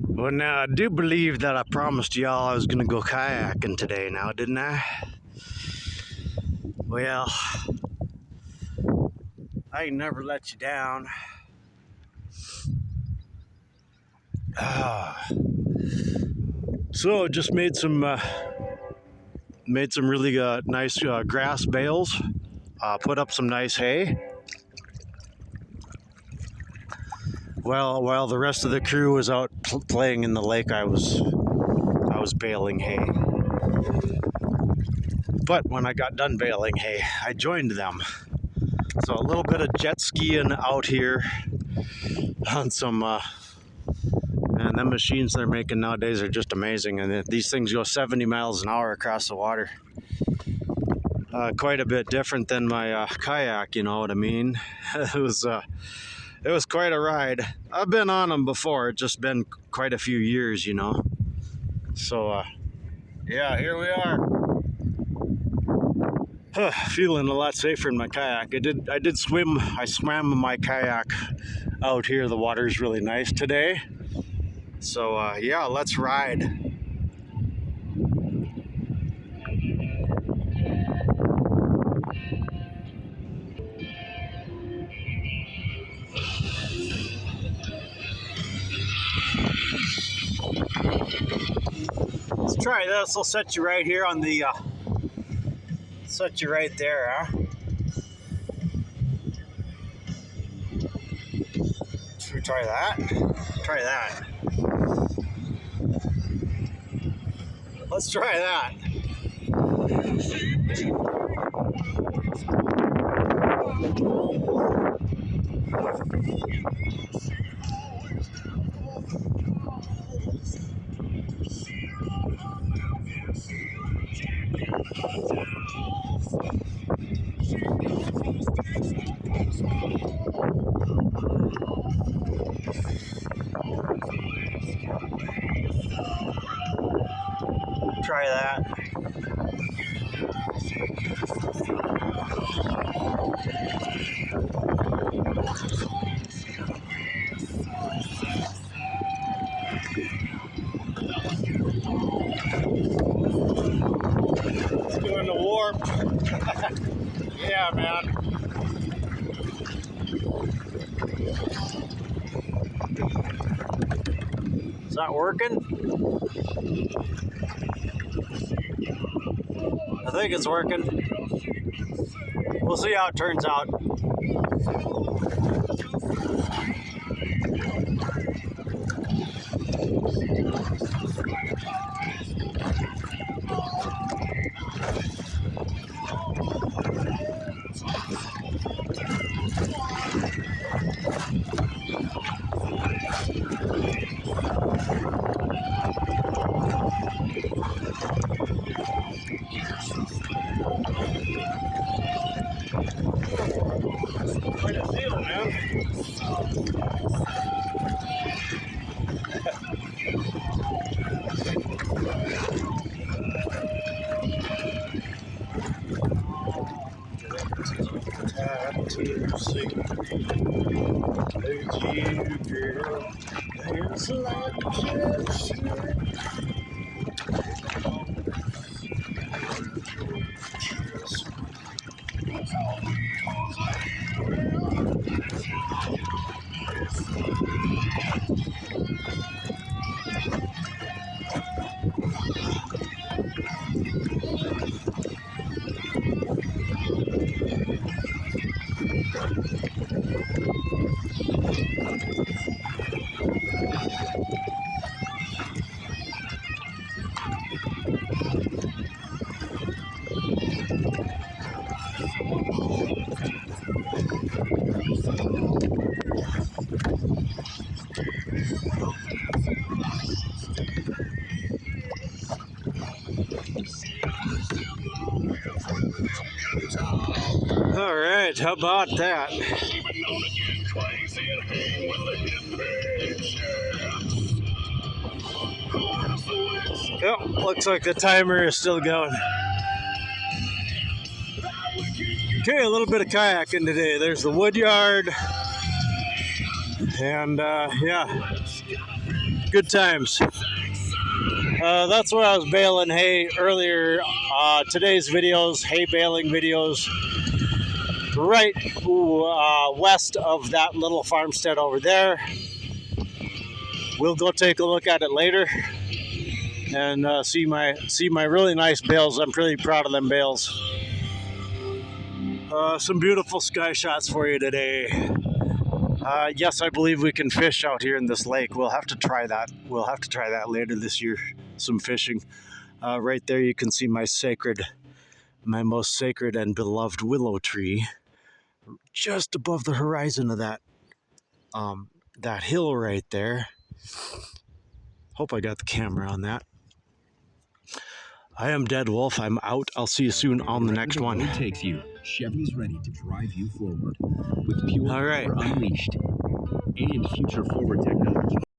Well, now I do believe that I promised y'all I was gonna go kayaking today now, didn't I? Well, I ain't never let you down. So just made some really nice grass bales. Put up some nice hay. Well, while the rest of the crew was out playing in the lake, I was baling hay. But when I got done baling hay, I joined them. So a little bit of jet skiing out here on some. And them machines they're making nowadays are just amazing. And these things go 70 miles an hour across the water. Quite a bit different than my kayak, you know what I mean? It was quite a ride. I've been on them before. It's just been quite a few years, you know. So, yeah, here we are. Feeling a lot safer in my kayak. I did swim. I swam my kayak out here. The water's really nice today. So, yeah, let's ride. Let's try this. I'll set you right here on the, set you right there, huh? Should we try that? Try that. Let's try that. Try that. It's going to warp. Yeah, man. Is that working? I think it's working. We'll see how it turns out. Quite a deal, man. All right, how about that? Yep, looks like the timer is still going. Okay, a little bit of kayaking today. There's the wood yard. And yeah, good times. That's where I was baling hay earlier. Today's videos, hay baling videos, right west of that little farmstead over there. We'll go take a look at it later and see my really nice bales. I'm pretty proud of them bales. Some beautiful sky shots for you today. Yes, I believe we can fish out here in this lake. We'll have to try that. We'll have to try that later this year. Some fishing. Right there, you can see my most sacred and beloved willow tree, just above the horizon of that hill right there. Hope I got the camera on that. I am Deadwolf. I'm out. I'll see you soon on the next one. Wherever the road takes you, Chevy's ready to drive you forward with pure power unleashed and future forward technology.